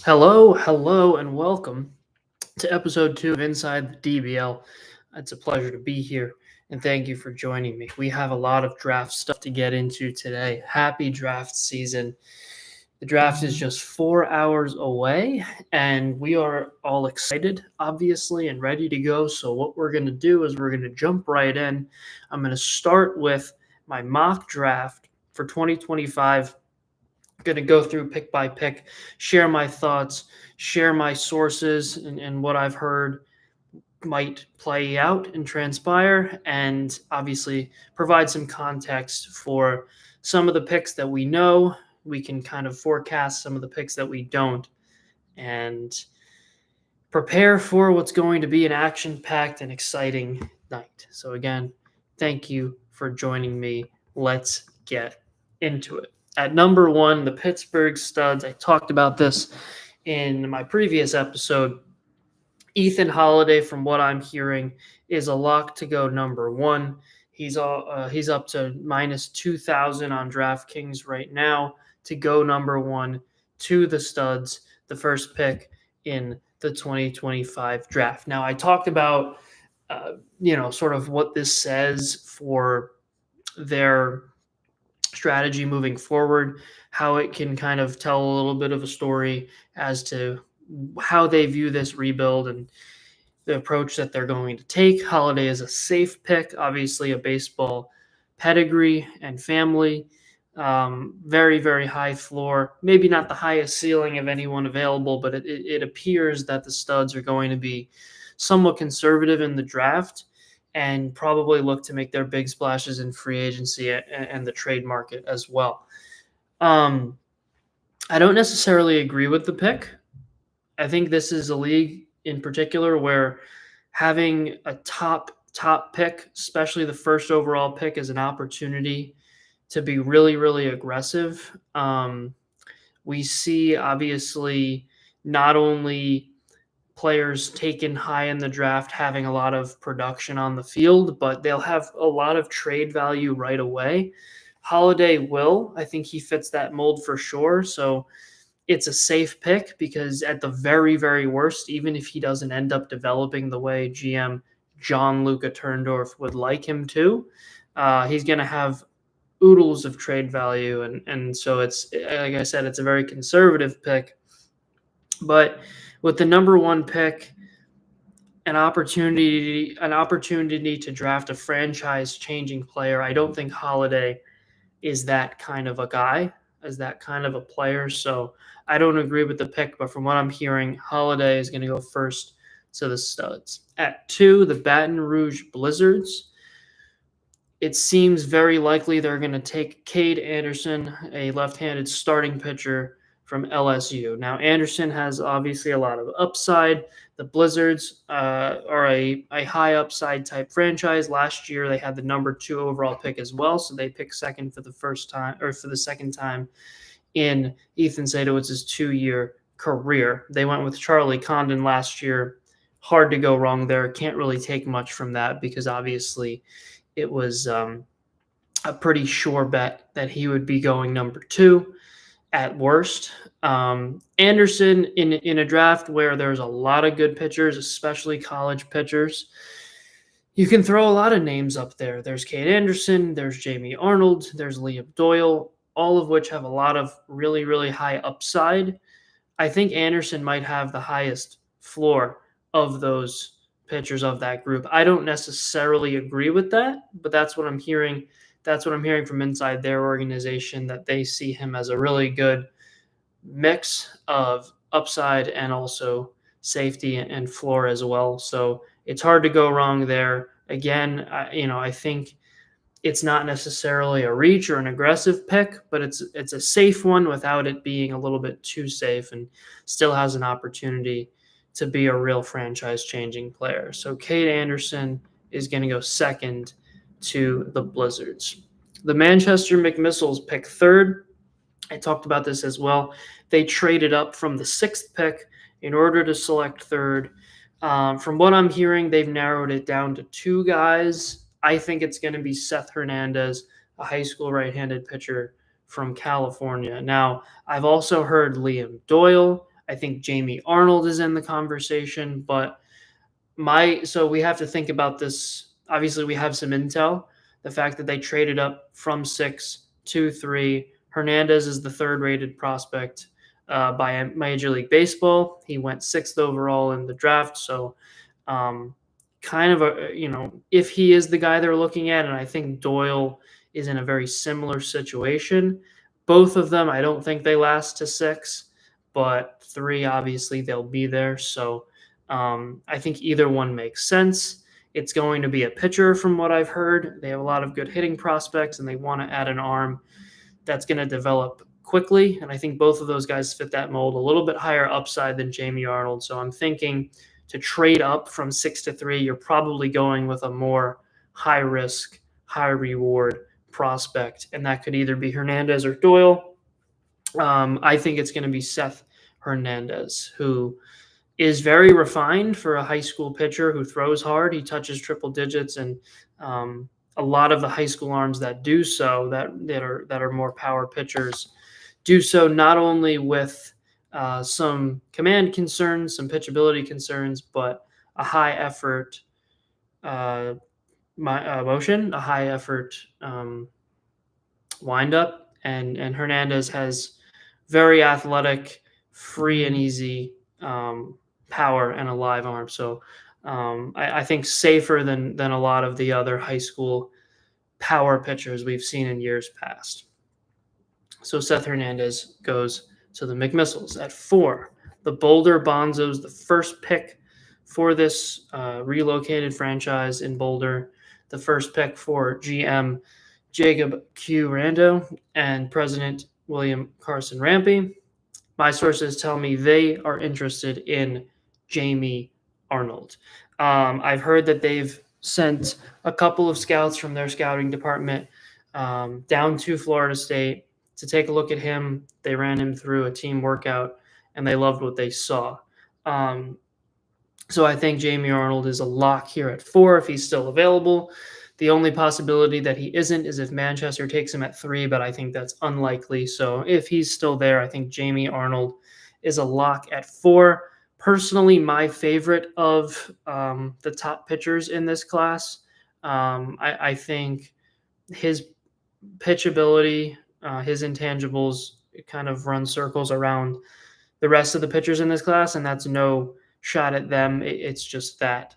Hello, and welcome to episode 2 of Inside the DBL. It's a pleasure to be here, and thank you for joining me. We have a lot of draft stuff to get into today. Happy draft season. The draft is just 4 hours away, and we are all excited, obviously, and ready to go. So, what we're going to do is we're going to jump right in. I'm going to start with my mock draft for 2025. Going to go through pick by pick, share my thoughts, share my sources and what I've heard might play out and transpire, and obviously provide some context for some of the picks that we know. We can kind of forecast some of the picks that we don't, and prepare for what's going to be an action packed and exciting night. So, again, thank you for joining me. Let's get into it. At number one, the Pittsburgh Studs. I talked about this in my previous episode. Ethan Holiday, from what I'm hearing, is a lock to go number one. He's up to minus 2,000 on DraftKings right now to go number one to the Studs, the first pick in the 2025 draft. Now, I talked about, sort of what this says for their strategy moving forward, how it can kind of tell a little bit of a story as to how they view this rebuild and the approach that they're going to take. Holiday is a safe pick, obviously a baseball pedigree and family. Very, very high floor. Maybe not the highest ceiling of anyone available, but it appears that the Studs are going to be somewhat conservative in the draft and probably look to make their big splashes in free agency and the trade market as well. I don't necessarily agree with the pick. I think this is a league in particular where having a top pick, especially the first overall pick, is an opportunity to be really, really aggressive. We see, obviously, not only players taken high in the draft having a lot of production on the field, but they'll have a lot of trade value right away. Holiday will. I think he fits that mold for sure. So it's a safe pick because at the very, very worst, even if he doesn't end up developing the way GM John Luca Turndorf would like him to, he's going to have oodles of trade value. And so it's, like I said, it's a very conservative pick. But with the number one pick, an opportunity to draft a franchise-changing player, I don't think Holiday is that kind of a guy, as that kind of a player. So I don't agree with the pick, but from what I'm hearing, Holiday is going to go first to the Studs. At 2, the Baton Rouge Blizzards. It seems very likely they're going to take Cade Anderson, a left-handed starting pitcher from LSU. Now, Anderson has obviously a lot of upside. The Blizzards are a high upside type franchise. Last year, they had the number 2 overall pick as well, so they picked second for the second time in Ethan Sadowitz's 2-year career. They went with Charlie Condon last year. Hard to go wrong there. Can't really take much from that because obviously it was a pretty sure bet that he would be going number 2 at worst. Anderson, in a draft where there's a lot of good pitchers, especially college pitchers, you can throw a lot of names up there. There's Cade Anderson, there's Jamie Arnold, there's Liam Doyle, all of which have a lot of really, really high upside. I think Anderson might have the highest floor of those pitchers of that group. I don't necessarily agree with that, but that's what I'm hearing. That's what I'm hearing from inside their organization, that they see him as a really good mix of upside and also safety and floor as well. So it's hard to go wrong there. Again, I think it's not necessarily a reach or an aggressive pick, but it's a safe one without it being a little bit too safe, and still has an opportunity to be a real franchise-changing player. So Cade Anderson is going to go second to the Blizzards. The Manchester McMissiles pick third. I talked about this as well. They traded up from the 6th pick in order to select third. From what I'm hearing, they've narrowed it down to 2 guys. I think it's going to be Seth Hernandez, a high school right-handed pitcher from California. Now, I've also heard Liam Doyle. I think Jamie Arnold is in the conversation, but so we have to think about this. Obviously, we have some intel. The fact that they traded up from 6 to 3. Hernandez is the third rated prospect by Major League Baseball. He went sixth overall in the draft. So, um, kind of if he is the guy they're looking at, and I think Doyle is in a very similar situation. Both of them, I don't think they last to 6, but 3, obviously, they'll be there. So, I think either one makes sense. It's going to be a pitcher, from what I've heard. They have a lot of good hitting prospects, and they want to add an arm that's going to develop quickly. And I think both of those guys fit that mold. A little bit higher upside than Jamie Arnold. So I'm thinking to trade up from 6 to 3, you're probably going with a more high risk, high reward prospect. And that could either be Hernandez or Doyle. I think it's going to be Seth Hernandez, who is very refined for a high school pitcher who throws hard. He touches triple digits, and a lot of the high school arms that do so, that are more power pitchers, do so not only with some command concerns, some pitchability concerns, but a high effort motion, a high effort windup, and Hernandez has very athletic, free and easy power and a live arm. So I think safer than a lot of the other high school power pitchers we've seen in years past. So Seth Hernandez goes to the McMissiles at 4. The Boulder Bonzos, the first pick for this relocated franchise in Boulder, the first pick for GM Jacob Q. Rando and President William Carson Rampy. My sources tell me they are interested in Jamie Arnold. I've heard that they've sent a couple of scouts from their scouting department down to Florida State to take a look at him. They ran him through a team workout, and they loved what they saw. So I think Jamie Arnold is a lock here at 4 if he's still available. The only possibility that he isn't is if Manchester takes him at 3, but I think that's unlikely. So if he's still there, I think Jamie Arnold is a lock at 4. Personally, my favorite of the top pitchers in this class. I think his pitchability, his intangibles kind of run circles around the rest of the pitchers in this class, and that's no shot at them. It's just that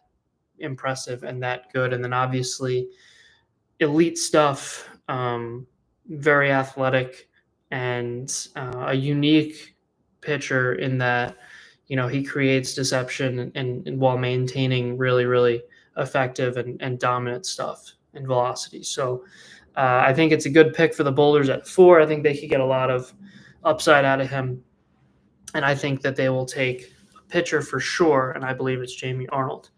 impressive and that good. And then obviously elite stuff, very athletic, and a unique pitcher in that, he creates deception and while maintaining really, really effective and dominant stuff and velocity. So I think it's a good pick for the Boulders at 4. I think they could get a lot of upside out of him. And I think that they will take a pitcher for sure, and I believe it's Jamie Arnold.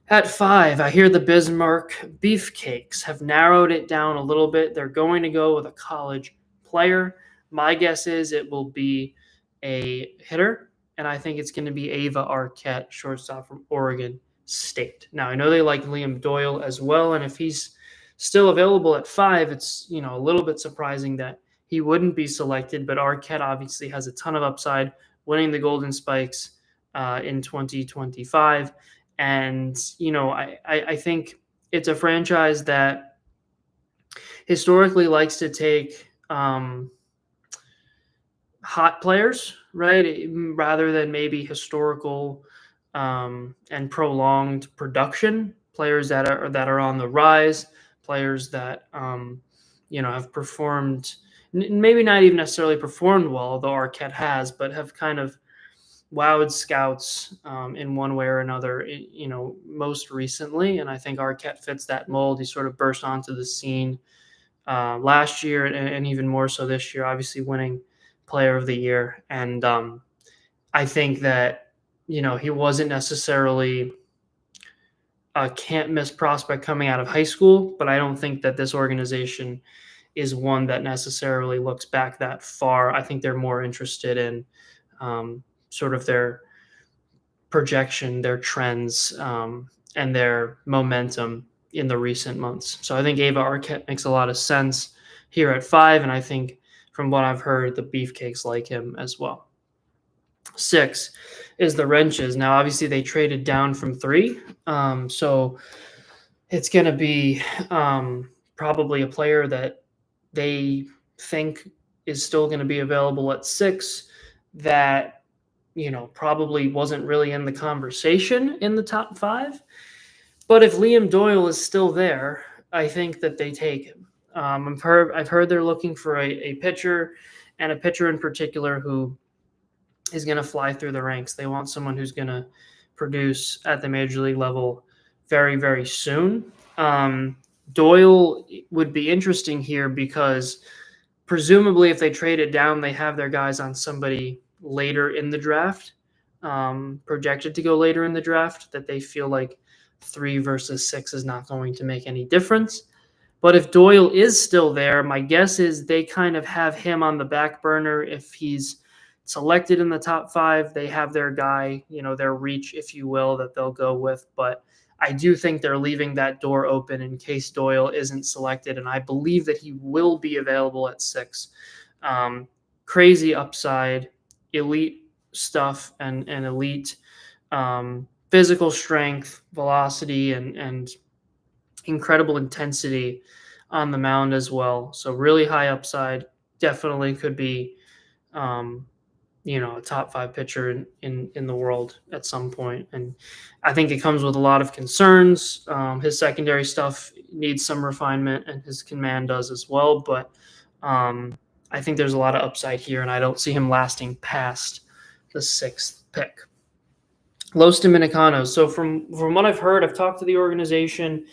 At 5, I hear the Bismarck Beefcakes have narrowed it down a little bit. They're going to go with a college player. My guess is it will be a hitter, and I think it's going to be Ava Arquette, shortstop from Oregon State. Now, I know they like Liam Doyle as well, and if he's still available at 5, it's a little bit surprising that he wouldn't be selected, but Arquette obviously has a ton of upside, winning the Golden Spikes in 2025. And, I think it's a franchise that historically likes to take hot players, right, rather than maybe historical and prolonged production, players that are on the rise, players that have performed, maybe not even necessarily performed well, although Arquette has, but have kind of wowed scouts in one way or another, most recently. And I think Arquette fits that mold. He sort of burst onto the scene last year and even more so this year, obviously winning Player of the Year. And I think that, he wasn't necessarily a can't-miss prospect coming out of high school, but I don't think that this organization is one that necessarily looks back that far. I think they're more interested in sort of their projection, their trends, and their momentum in the recent months. So I think Ava Arquette makes a lot of sense here at 5, and I think from what I've heard, the Beefcakes like him as well. 6 is the Wrenches. Now, obviously, they traded down from 3, so it's going to be probably a player that they think is still going to be available at 6 that probably wasn't really in the conversation in the top 5. But if Liam Doyle is still there, I think that they take him. I've heard they're looking for a pitcher, and a pitcher in particular who is going to fly through the ranks. They want someone who's going to produce at the major league level very, very soon. Doyle would be interesting here because presumably if they trade it down, they have their guys on somebody later in the draft, projected to go later in the draft, that they feel like 3 versus 6 is not going to make any difference. But if Doyle is still there, my guess is they kind of have him on the back burner. If he's selected in the top 5, they have their guy, their reach, if you will, that they'll go with. But I do think they're leaving that door open in case Doyle isn't selected, and I believe that he will be available at 6. Crazy upside, elite stuff, and elite physical strength, velocity, and incredible intensity on the mound as well. So really high upside. Definitely could be, a top 5 pitcher in the world at some point. And I think it comes with a lot of concerns. His secondary stuff needs some refinement, and his command does as well. But I think there's a lot of upside here, and I don't see him lasting past the 6th pick. Los Dominicanos. So from what I've heard, I've talked to the organization,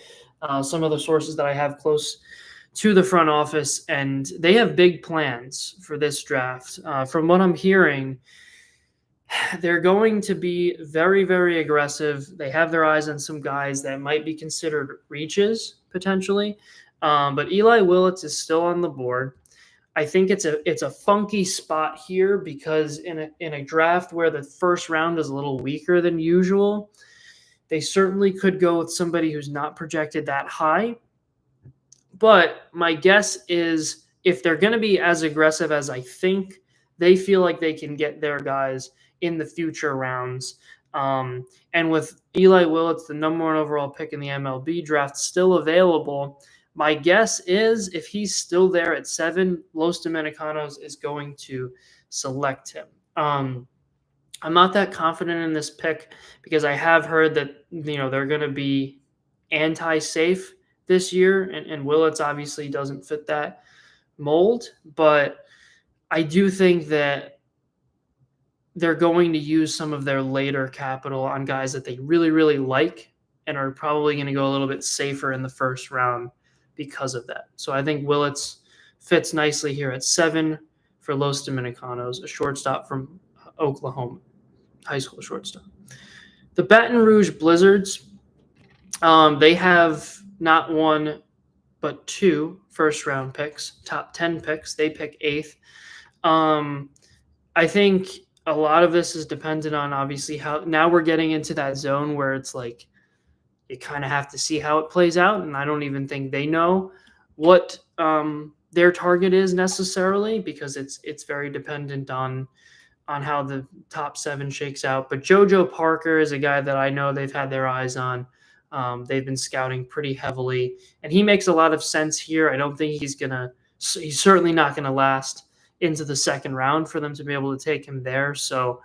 some of the sources that I have close to the front office, and they have big plans for this draft. From what I'm hearing, they're going to be very, very aggressive. They have their eyes on some guys that might be considered reaches potentially, but Eli Willits is still on the board. I think it's a funky spot here because in a draft where the first round is a little weaker than usual, they certainly could go with somebody who's not projected that high. But my guess is if they're going to be as aggressive as I think, they feel like they can get their guys in the future rounds. And with Eli Willits, the number 1 overall pick in the MLB draft, still available, my guess is if he's still there at 7, Los Dominicanos is going to select him. I'm not that confident in this pick because I have heard that they're going to be anti-safe this year, and Willits obviously doesn't fit that mold. But I do think that they're going to use some of their later capital on guys that they really, really like and are probably going to go a little bit safer in the first round because of that. So I think Willits fits nicely here at 7 for Los Dominicanos, a shortstop from Oklahoma, high school shortstop. The Baton Rouge Blizzards, they have not 1 but 2 first-round picks, top 10 picks. They pick 8th. I think a lot of this is dependent on obviously how now we're getting into that zone where it's like you kind of have to see how it plays out, and I don't even think they know what their target is necessarily because it's very dependent on how the top 7 shakes out. But JoJo Parker is a guy that I know they've had their eyes on. They've been scouting pretty heavily, and he makes a lot of sense here. I don't think he's certainly not going to last into the second round for them to be able to take him there. So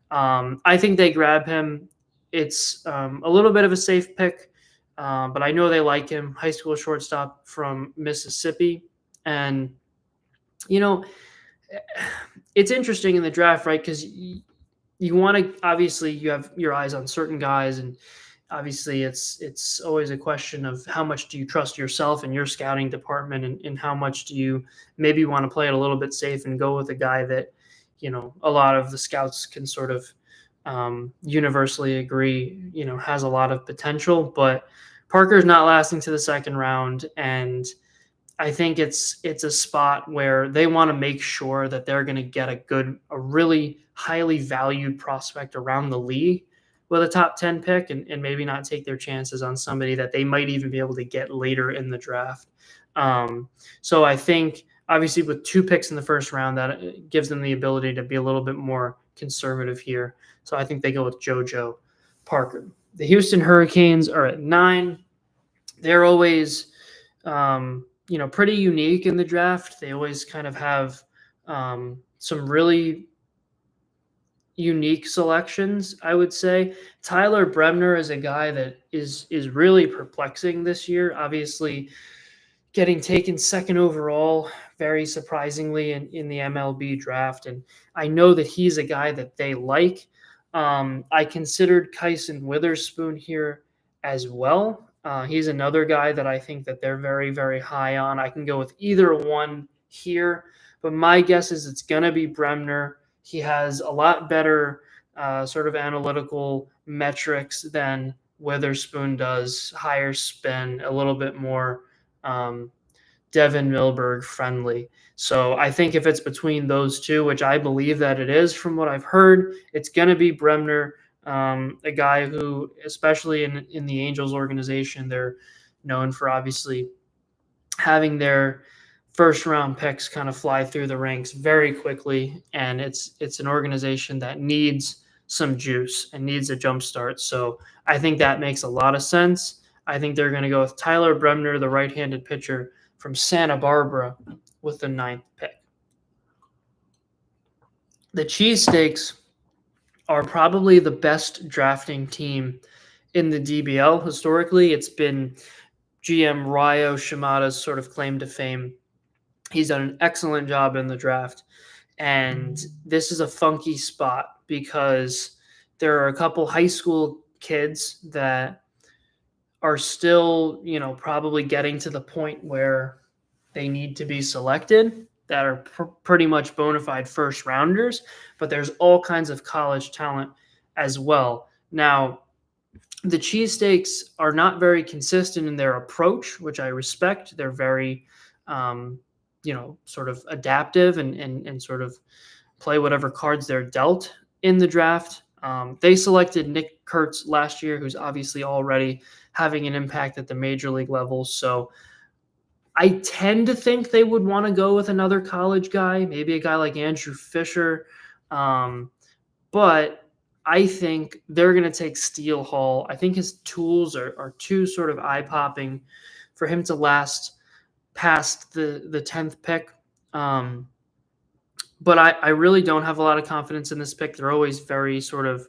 I think they grab him. It's a little bit of a safe pick, but I know they like him. High school shortstop from Mississippi. And, it's interesting in the draft, right? Because you want to, obviously, you have your eyes on certain guys, and obviously it's always a question of how much do you trust yourself and your scouting department, and how much do you maybe want to play it a little bit safe and go with a guy that, a lot of the scouts can sort of universally agree, has a lot of potential. But Parker's not lasting to the second round, and I think it's a spot where they want to make sure that they're going to get a really highly valued prospect around the league with a top 10 pick, and maybe not take their chances on somebody that they might even be able to get later in the draft. So I think obviously with 2 picks in the first round, that gives them the ability to be a little bit more conservative here. So I think they go with JoJo Parker. The Houston Hurricanes are at 9. They're always, pretty unique in the draft. They always kind of have some really unique selections, I would say. Tyler Bremner is a guy that is really perplexing this year. Obviously, getting taken second overall, very surprisingly in the MLB draft. And I know that he's a guy that they like. I considered Kyson Witherspoon here as well. He's another guy that I think that they're very, very high on. I can go with either one here, but my guess is it's going to be Bremner. He has a lot better sort of analytical metrics than Witherspoon does, higher spin, a little bit more um, Devin Milberg friendly. So I think if it's between those two, which I believe that it is from what I've heard, it's going to be Bremner, a guy who, especially in the Angels organization, they're known for obviously having their first round picks kind of fly through the ranks very quickly, and it's an organization that needs some juice and needs a jump start. So I think that makes a lot of sense. I think they're going to go with Tyler Bremner, the right-handed pitcher from Santa Barbara, with the 9th pick. The Cheesesteaks are probably the best drafting team in the DBL historically. It's been GM Ryo Shimada's sort of claim to fame. He's done an excellent job in the draft. And this is a funky spot because there are a couple high school kids that are still, probably getting to the point where they need to be selected that are pretty much bona fide first rounders, but there's all kinds of college talent as well. Now, the Cheesesteaks are not very consistent in their approach, which I respect. They're very, sort of adaptive and sort of play whatever cards they're dealt in the draft. They selected Nick Kurtz last year, who's obviously already having an impact at the major league level. So I tend to think they would want to go with another college guy, maybe a guy like Andrew Fisher. But I think they're going to take Steele Hall. I think his tools are too sort of eye-popping for him to last past the 10th pick. But I really don't have a lot of confidence in this pick. They're always very sort of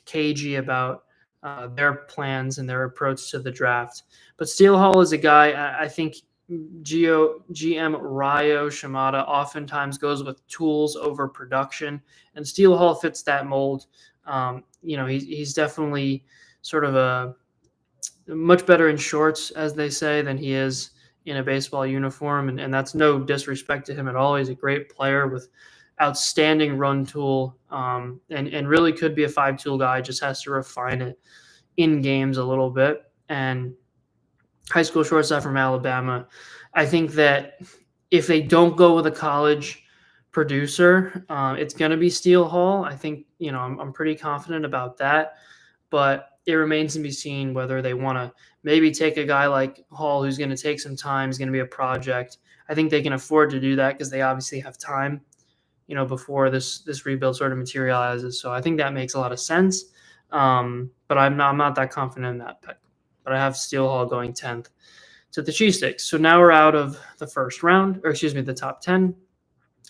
cagey about their plans and their approach to the draft. But Steele Hall is a guy I think GM Ryo Shimada oftentimes goes with tools over production, and Steele Hall fits that mold. He's definitely sort of a much better in shorts, as they say, than he is in a baseball uniform, and that's no disrespect to him at all. He's a great player with outstanding run tool, and really could be a 5-tool guy. Just has to refine it in games a little bit. And high school shortstop from Alabama. I think that if they don't go with a college producer, it's going to be Steele Hall. I think, I'm pretty confident about that, but it remains to be seen whether they want to maybe take a guy like Hall, who's going to take some time, is going to be a project. I think they can afford to do that because they obviously have time, before this rebuild sort of materializes. So I think that makes a lot of sense. But I'm not that confident in that pick. But I have Steele Hall going 10th to the Cheesesteaks. So now we're out of the first round, the top 10.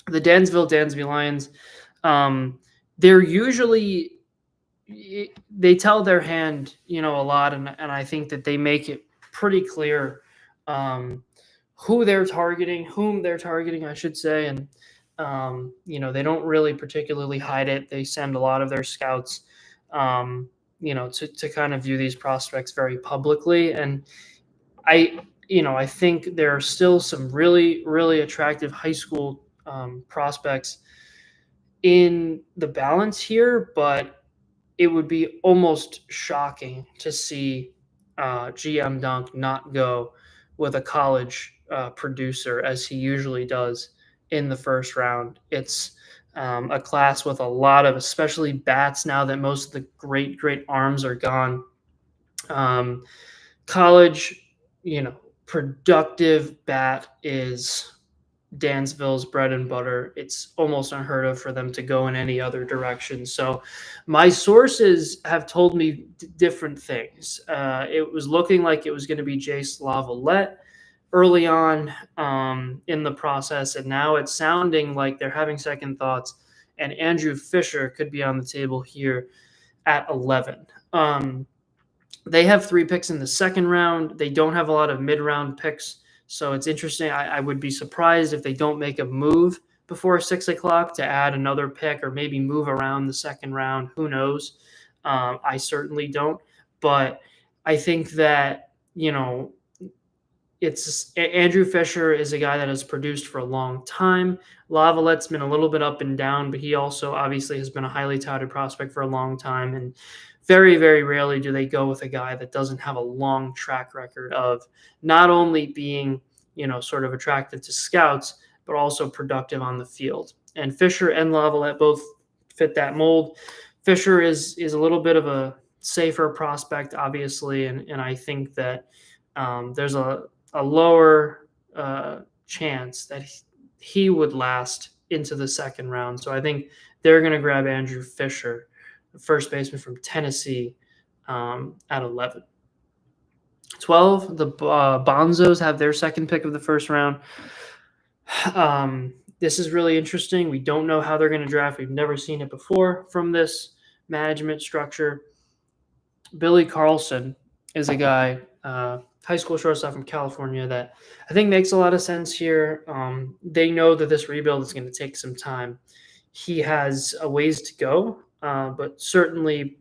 The Dansville Lions, they're usually they tell their hand, a lot, and I think that they make it pretty clear whom they're targeting, I should say, and they don't really particularly hide it. They send a lot of their scouts, to kind of view these prospects very publicly, and I think there are still some really, really attractive high school prospects in the balance here, but it would be almost shocking to see GM Dunk not go with a college producer as he usually does in the first round. It's a class with a lot of, especially bats, now that most of the great arms are gone. College, productive bat is Dansville's bread and butter. It's almost unheard of for them to go in any other direction. So my sources have told me different things. It was looking like it was going to be Jace Lavalette early on in the process, and now it's sounding like they're having second thoughts, and Andrew Fisher could be on the table here at 11. They have 3 picks in the second round. They don't have a lot of mid-round picks, so it's interesting. I would be surprised if they don't make a move before 6 o'clock to add another pick or maybe move around the second round. Who knows? I certainly don't, but I think that it's Andrew Fisher is a guy that has produced for a long time. Lavalette's been a little bit up and down, but he also obviously has been a highly touted prospect for a long time. And very, very rarely do they go with a guy that doesn't have a long track record of not only being, sort of attractive to scouts, but also productive on the field. And Fisher and Lavalette both fit that mold. Fisher is a little bit of a safer prospect, obviously, and I think that there's a lower chance that he would last into the second round. So I think they're going to grab Andrew Fisher, the first baseman from Tennessee, at 11. 12, the Bonzos have their second pick of the first round. This is really interesting. We don't know how they're going to draft. We've never seen it before from this management structure. Billy Carlson is a guy, high school shortstop from California, that I think makes a lot of sense here. They know that this rebuild is going to take some time. He has a ways to go, but certainly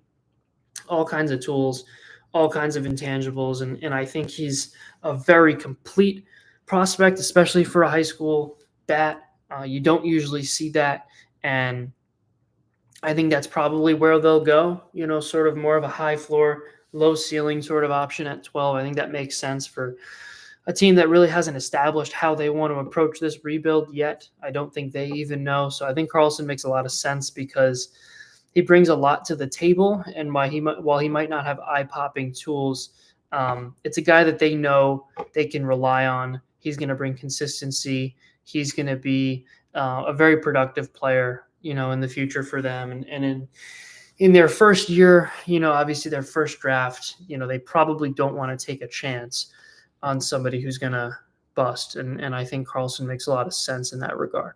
all kinds of tools, all kinds of intangibles, and I think he's a very complete prospect, especially for a high school bat. You don't usually see that, and I think that's probably where they'll go, sort of more of a high floor, low ceiling sort of option at 12. I think that makes sense for a team that really hasn't established how they want to approach this rebuild yet. I don't think they even know. So I think Carlson makes a lot of sense because he brings a lot to the table. And while he might not have eye-popping tools, it's a guy that they know they can rely on. He's going to bring consistency. He's going to be a very productive player, in the future for them. And in their first year, obviously their first draft, they probably don't want to take a chance on somebody who's going to bust. And I think Carlson makes a lot of sense in that regard.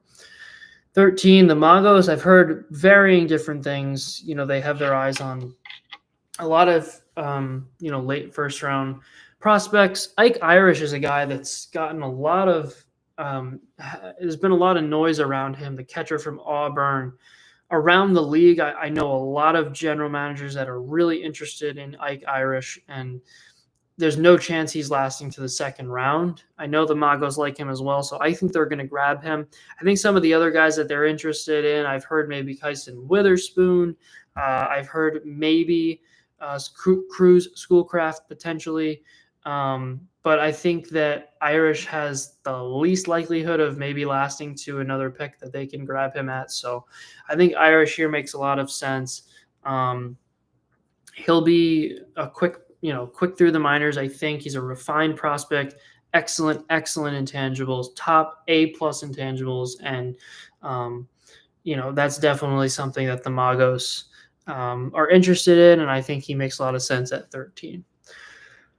13, the Magos, I've heard varying different things. They have their eyes on a lot of, late first round prospects. Ike Irish is a guy that's gotten a lot of, there's been a lot of noise around him, the catcher from Auburn. Around the league, I know a lot of general managers that are really interested in Ike Irish, and there's no chance he's lasting to the second round. I know the Magos like him as well, so I think they're going to grab him. I think some of the other guys that they're interested in, I've heard maybe Kyson Witherspoon. I've heard maybe Cruz Schoolcraft potentially. But I think that Irish has the least likelihood of maybe lasting to another pick that they can grab him at. So I think Irish here makes a lot of sense. He'll be a quick through the minors. I think he's a refined prospect, excellent intangibles, top A+ intangibles. And, that's definitely something that the Magos are interested in. And I think he makes a lot of sense at 13.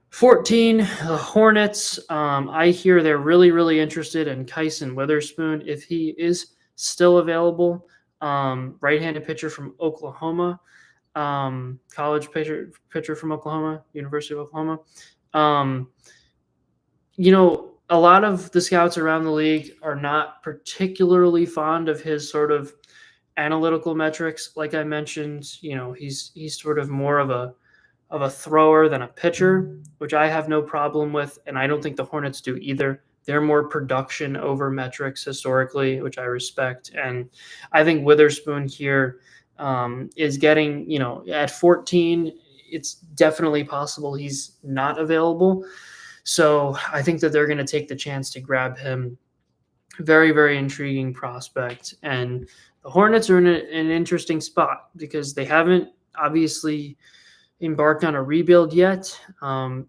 14, the Hornets. I hear they're really, really interested in Kyson Witherspoon if he is still available. Right-handed pitcher from Oklahoma, college pitcher from Oklahoma, University of Oklahoma. A lot of the scouts around the league are not particularly fond of his sort of analytical metrics. Like I mentioned, he's sort of more of a thrower than a pitcher, which I have no problem with, and I don't think the Hornets do either. They're more production over metrics historically, which I respect. And I think Witherspoon here is getting, at 14, it's definitely possible he's not available. So I think that they're going to take the chance to grab him. Very, very intriguing prospect. And the Hornets are in an interesting spot because they haven't obviously embarked on a rebuild yet.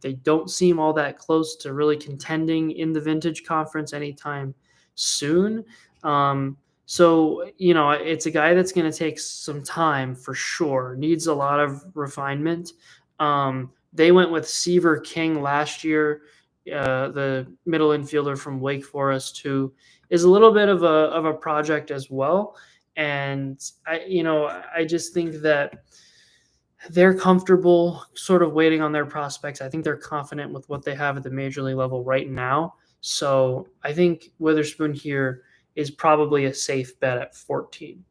They don't seem all that close to really contending in the Vintage Conference anytime soon. So it's a guy that's going to take some time for sure. Needs a lot of refinement. They went with Seaver King last year, the middle infielder from Wake Forest, who is a little bit of a project as well. And I just think that they're comfortable sort of waiting on their prospects. I think they're confident with what they have at the major league level right now. So I think Witherspoon here is probably a safe bet at 14.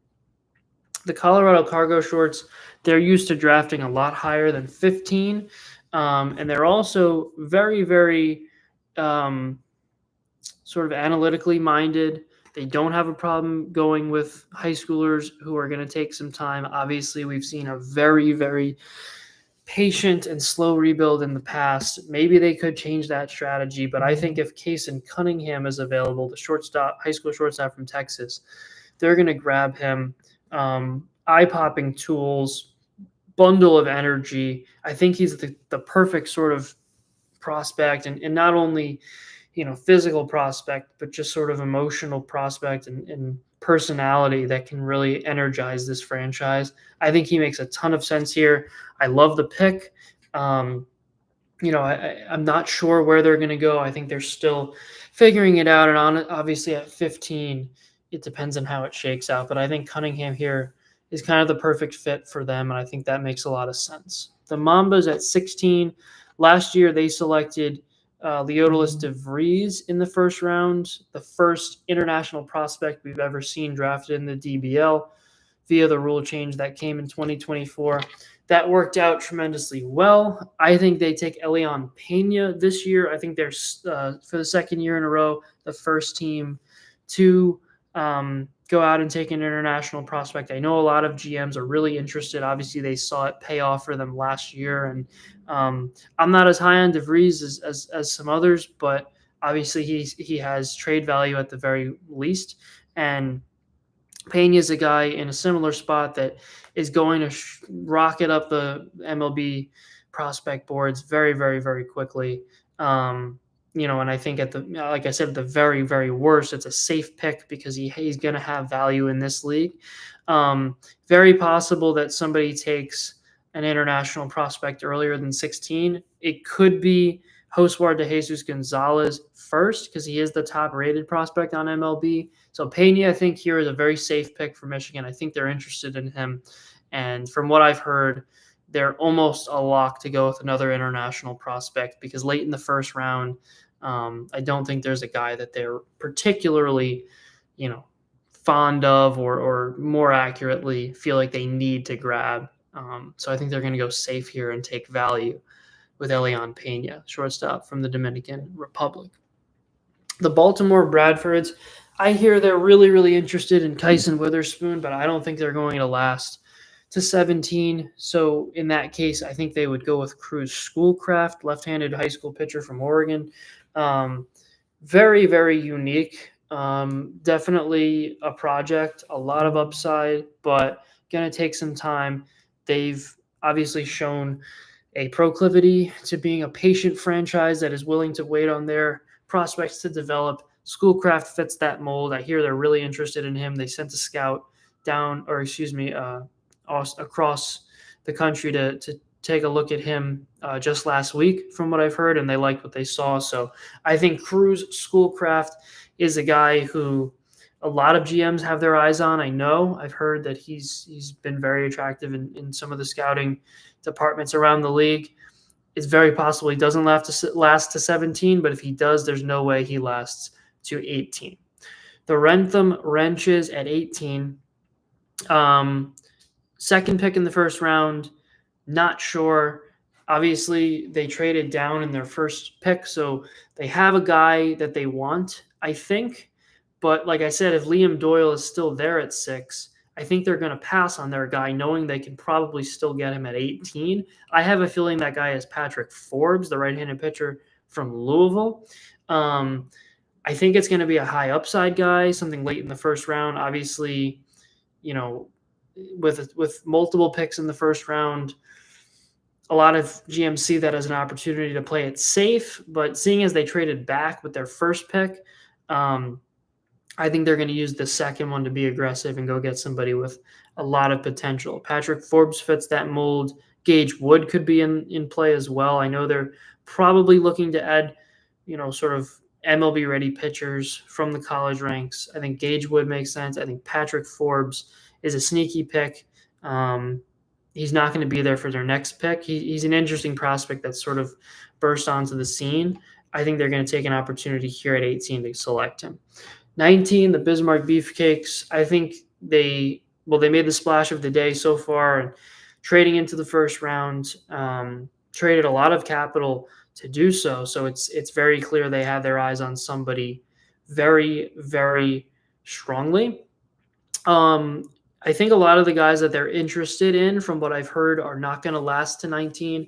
The Colorado Cargo Shorts, they're used to drafting a lot higher than 15. And they're also very, very sort of analytically minded. They don't have a problem going with high schoolers who are going to take some time. Obviously, we've seen a very, very patient and slow rebuild in the past. Maybe they could change that strategy, but I think if Kason Cunningham is available, the shortstop, high school shortstop from Texas, they're going to grab him. Eye-popping tools, bundle of energy. I think he's the perfect sort of prospect, and not only physical prospect, but just sort of emotional prospect and personality that can really energize this franchise. I think he makes a ton of sense here. I love the pick. I'm not sure where they're going to go. I think they're still figuring it out. And obviously at 15, it depends on how it shakes out. But I think Cunningham here is kind of the perfect fit for them. And I think that makes a lot of sense. The Mambas at 16. Last year, they selected Leodalis DeVries in the first round, the first international prospect we've ever seen drafted in the DBL via the rule change that came in 2024. That worked out tremendously well. I think they take Elian Pena this year. I think they're, for the second year in a row, the first team to go out and take an international prospect. I know a lot of GMs are really interested. Obviously, they saw it pay off for them last year. And I'm not as high on DeVries as some others, but obviously he has trade value at the very least. And Pena is a guy in a similar spot that is going to rocket up the MLB prospect boards very, very, very quickly. And I think like I said, at the very, very worst, it's a safe pick because he's going to have value in this league. Very possible that somebody takes an international prospect earlier than 16. It could be Joswar de Jesus Gonzalez first because he is the top rated prospect on MLB. So Pena, I think here is a very safe pick for Michigan. I think they're interested in him. And from what I've heard, they're almost a lock to go with another international prospect because late in the first round, I don't think there's a guy that they're particularly, fond of or more accurately feel like they need to grab. So I think they're going to go safe here and take value with Elian Pena, shortstop from the Dominican Republic. The Baltimore Bradfords, I hear they're really, really interested in Kyson Witherspoon, but I don't think they're going to last to 17. So in that case, I think they would go with Cruz Schoolcraft, left-handed high school pitcher from Oregon. Very, very unique. Definitely a project, a lot of upside, but going to take some time. They've obviously shown a proclivity to being a patient franchise that is willing to wait on their prospects to develop. Schoolcraft fits that mold. I hear they're really interested in him. They sent a scout across the country to take a look at him just last week, from what I've heard, and they liked what they saw. So I think Cruz Schoolcraft is a guy who a lot of GMs have their eyes on. I know I've heard that he's been very attractive in some of the scouting departments around the league. It's very possible he doesn't last to 17, but if he does, there's no way he lasts to 18. The Rentham Wrenches at 18. Second pick in the first round, not sure. Obviously, they traded down in their first pick, so they have a guy that they want, I think. But like I said, if Liam Doyle is still there at 6, I think they're going to pass on their guy, knowing they can probably still get him at 18. I have a feeling that guy is Patrick Forbes, the right-handed pitcher from Louisville. I think it's going to be a high upside guy, something late in the first round. Obviously, with multiple picks in the first round, a lot of GMs see that as an opportunity to play it safe. But seeing as they traded back with their first pick, I think they're going to use the second one to be aggressive and go get somebody with a lot of potential. Patrick Forbes fits that mold. Gage Wood could be in play as well. I know they're probably looking to add, sort of MLB ready pitchers from the college ranks. I think Gage Wood makes sense. I think Patrick Forbes is a sneaky pick. Um, he's not going to be there for their next pick. He's an interesting prospect that sort of burst onto the scene. I think they're going to take an opportunity here at 18 to select him. 19, the Bismarck Beefcakes. I think they made the splash of the day so far, and trading into the first round, traded a lot of capital to do so. So it's very clear they had their eyes on somebody very, very strongly. Um, I think a lot of the guys that they're interested in, from what I've heard, are not going to last to 19.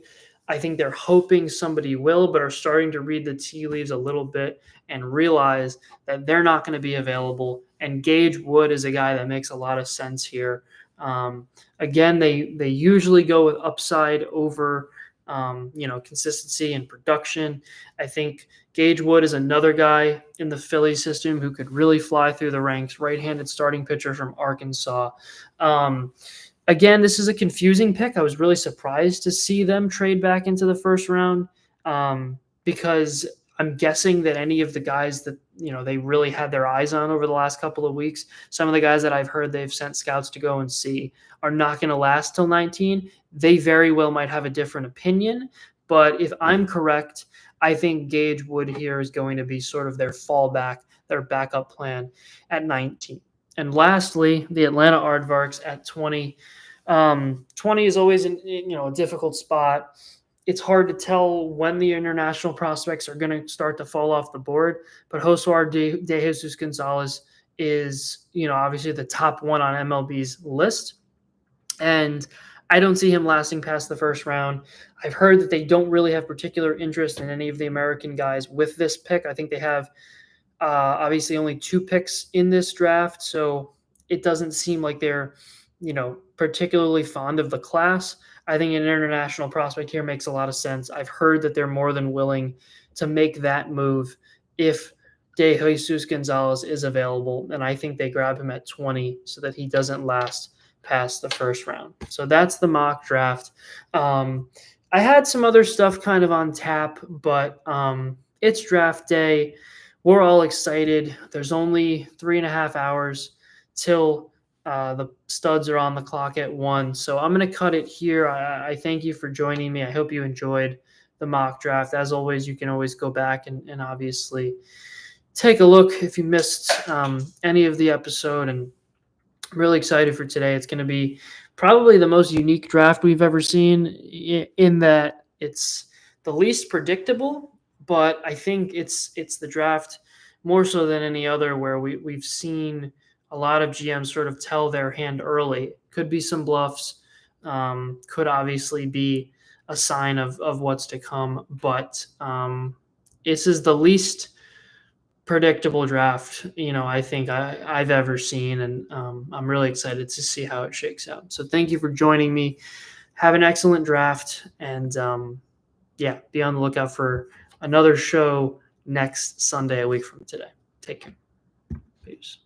I think they're hoping somebody will, but are starting to read the tea leaves a little bit and realize that they're not going to be available. And Gage Wood is a guy that makes a lot of sense here. Again, they usually go with upside over consistency and production. I think Gage Wood is another guy in the Philly system who could really fly through the ranks. Right-handed starting pitcher from Arkansas. Again, this is a confusing pick. I was really surprised to see them trade back into the first round, because I'm guessing that any of the guys that they really had their eyes on over the last couple of weeks, some of the guys that I've heard they've sent scouts to go and see, are not going to last till 19. They very well might have a different opinion, but if I'm correct, I think Gage Wood here is going to be sort of their fallback, their backup plan at 19. And lastly, the Atlanta Aardvarks at 20. 20 is always a difficult spot. It's hard to tell when the international prospects are going to start to fall off the board, but Josuar De Jesus Gonzalez is, obviously the top one on MLB's list. And I don't see him lasting past the first round. I've heard that they don't really have particular interest in any of the American guys with this pick. I think they have obviously only 2 picks in this draft, so it doesn't seem like they're, particularly fond of the class. I think an international prospect here makes a lot of sense. I've heard that they're more than willing to make that move if De Jesus Gonzalez is available, and I think they grab him at 20 so that he doesn't last past the first round. So that's the mock draft. I had some other stuff kind of on tap, but it's draft day. We're all excited. There's only 3.5 hours till the studs are on the clock at 1. So I'm going to cut it here. I thank you for joining me. I hope you enjoyed the mock draft. As always, you can always go back and obviously take a look if you missed any of the episode. And I'm really excited for today. It's going to be probably the most unique draft we've ever seen, in that it's the least predictable, but I think it's the draft more so than any other where we've seen a lot of GMs sort of tell their hand early. Could be some bluffs, could obviously be a sign of what's to come, but this is the least predictable draft I think I've ever seen, and I'm really excited to see how it shakes out. So thank you for joining me. Have an excellent draft, and be on the lookout for another show next Sunday, a week from today. Take care. Peace.